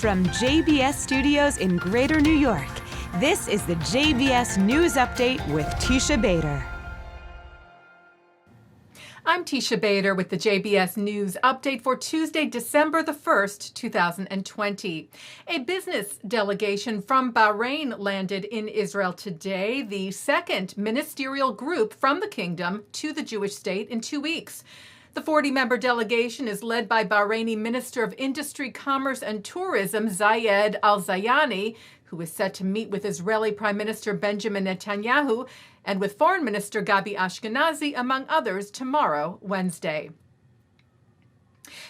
From JBS Studios in Greater New York, this is the JBS News Update with Teisha Bader. I'm Teisha Bader with the JBS News Update for Tuesday, December the 1st, 2020. A business delegation from Bahrain landed in Israel today, the second ministerial group from the kingdom to the Jewish state in 2 weeks. The 40-member delegation is led by Bahraini Minister of Industry, Commerce and Tourism, Zayed Al-Zayani, who is set to meet with Israeli Prime Minister Benjamin Netanyahu and with Foreign Minister Gabi Ashkenazi, among others, tomorrow, Wednesday.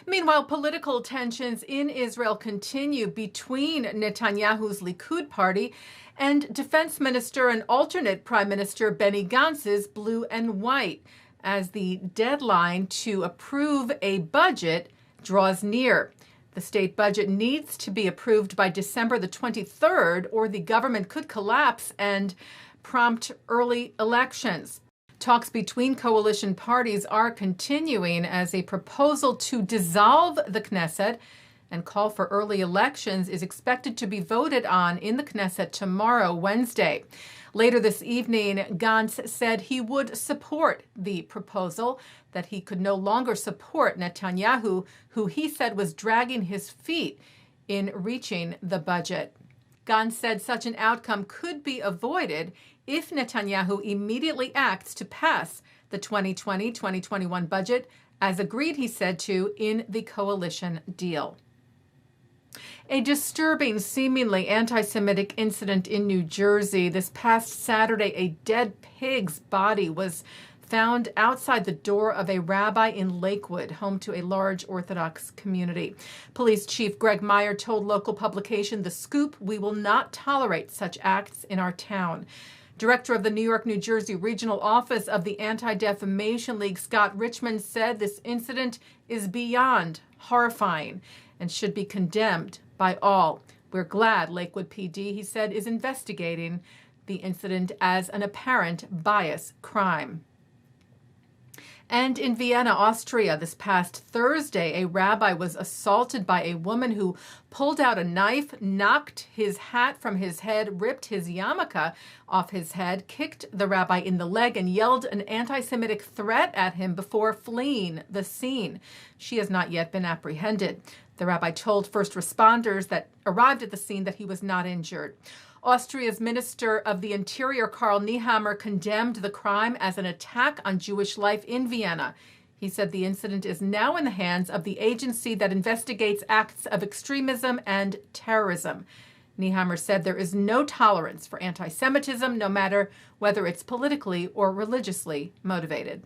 Meanwhile, political tensions in Israel continue between Netanyahu's Likud party and Defense Minister and alternate Prime Minister Benny Gantz's Blue and White, as the deadline to approve a budget draws near. The state budget needs to be approved by December the 23rd, or the government could collapse and prompt early elections. Talks between coalition parties are continuing as a proposal to dissolve the Knesset and call for early elections is expected to be voted on in the Knesset tomorrow, Wednesday. Later this evening, Gantz said he would support the proposal, that he could no longer support Netanyahu, who he said was dragging his feet in reaching the budget. Gantz said such an outcome could be avoided if Netanyahu immediately acts to pass the 2020-2021 budget, as agreed, he said, to in the coalition deal. A disturbing, seemingly anti-Semitic incident in New Jersey. This past Saturday, a dead pig's body was found outside the door of a rabbi in Lakewood, home to a large Orthodox community. Police Chief Greg Meyer told local publication The Scoop, "We will not tolerate such acts in our town." Director of the New York, New Jersey Regional Office of the Anti-Defamation League, Scott Richmond, said this incident is beyond horrifying and should be condemned by all. We're glad Lakewood PD, he said, is investigating the incident as an apparent bias crime. And in Vienna, Austria, this past Thursday, a rabbi was assaulted by a woman who pulled out a knife, knocked his hat from his head, ripped his yarmulke off his head, kicked the rabbi in the leg, and yelled an anti-Semitic threat at him before fleeing the scene. She has not yet been apprehended. The rabbi told first responders that arrived at the scene that he was not injured. Austria's Minister of the Interior, Karl Nehammer, condemned the crime as an attack on Jewish life in Vienna. He said the incident is now in the hands of the agency that investigates acts of extremism and terrorism. Nehammer said there is no tolerance for anti-Semitism, no matter whether it's politically or religiously motivated.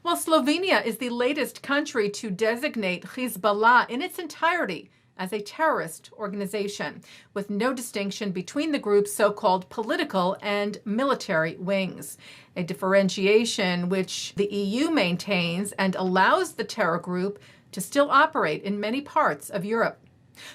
Well, Slovenia is the latest country to designate Hezbollah in its entirety as a terrorist organization, with no distinction between the group's so-called political and military wings, a differentiation which the EU maintains and allows the terror group to still operate in many parts of Europe.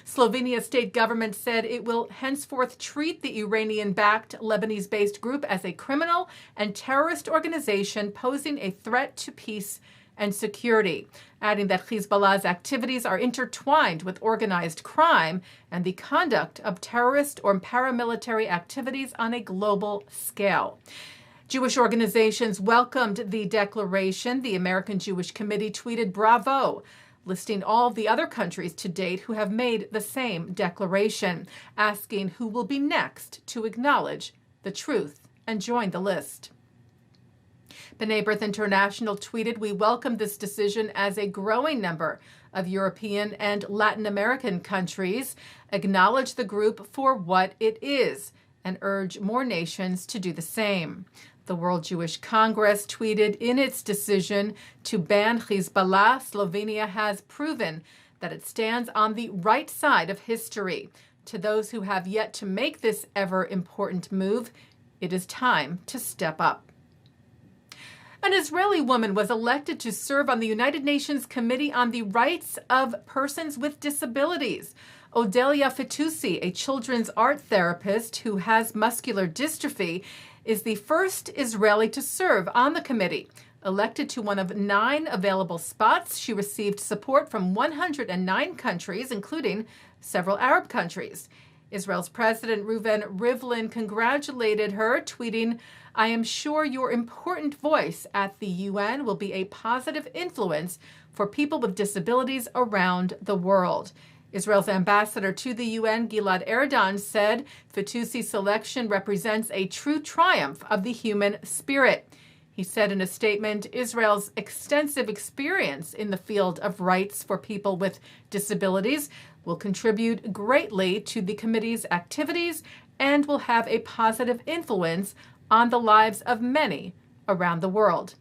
Slovenia's state government said it will henceforth treat the Iranian-backed Lebanese-based group as a criminal and terrorist organization posing a threat to peace and security, adding that Hezbollah's activities are intertwined with organized crime and the conduct of terrorist or paramilitary activities on a global scale. Jewish organizations welcomed the declaration. The American Jewish Committee tweeted "Bravo," listing all the other countries to date who have made the same declaration, asking who will be next to acknowledge the truth and join the list. B'nai B'rith International tweeted, "We welcome this decision as a growing number of European and Latin American countries acknowledge the group for what it is and urge more nations to do the same." The World Jewish Congress tweeted, "In its decision to ban Hezbollah, Slovenia has proven that it stands on the right side of history. To those who have yet to make this ever-important move, it is time to step up." An Israeli woman was elected to serve on the United Nations Committee on the Rights of Persons with Disabilities. Odelia Fitoussi, a children's art therapist who has muscular dystrophy, is the first Israeli to serve on the committee. Elected to one of 9 available spots, she received support from 109 countries, including several Arab countries. Israel's President Reuven Rivlin congratulated her, tweeting, "I am sure your important voice at the UN will be a positive influence for people with disabilities around the world." Israel's ambassador to the UN, Gilad Erdan, said Fitoussi's selection represents a true triumph of the human spirit. He said in a statement, Israel's extensive experience in the field of rights for people with disabilities will contribute greatly to the committee's activities and will have a positive influence on the lives of many around the world.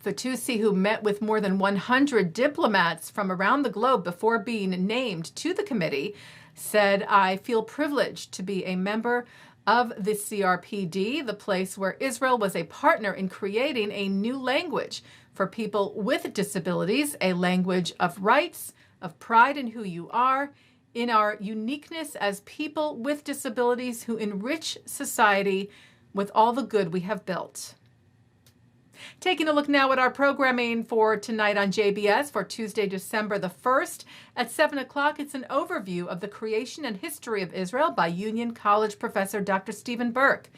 Fitoussi, who met with more than 100 diplomats from around the globe before being named to the committee, said, "I feel privileged to be a member of the CRPD, the place where Israel was a partner in creating a new language for people with disabilities, a language of rights, of pride in who you are, in our uniqueness as people with disabilities who enrich society with all the good we have built." Taking a look now at our programming for tonight on JBS for Tuesday, December the 1st. At 7 o'clock, it's an overview of the creation and history of Israel by Union College professor Dr. Stephen Burke.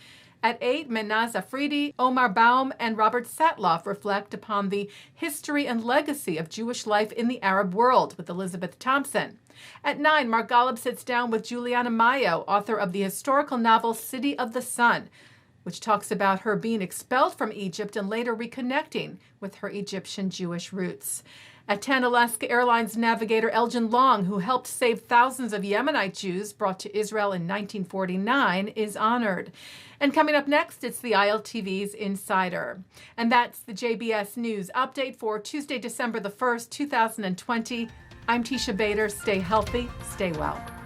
At 8, Menaz Afridi, Omar Baum, and Robert Satloff reflect upon the history and legacy of Jewish life in the Arab world with Elizabeth Thompson. At 9, Mark Golub sits down with Juliana Mayo, author of the historical novel City of the Sun, which talks about her being expelled from Egypt and later reconnecting with her Egyptian Jewish roots. At 10, Alaska Airlines navigator Elgin Long, who helped save thousands of Yemenite Jews brought to Israel in 1949, is honored. And coming up next, it's the ILTV's Insider. And that's the JBS News Update for Tuesday, December the 1st, 2020. I'm Teisha Bader. Stay healthy, stay well.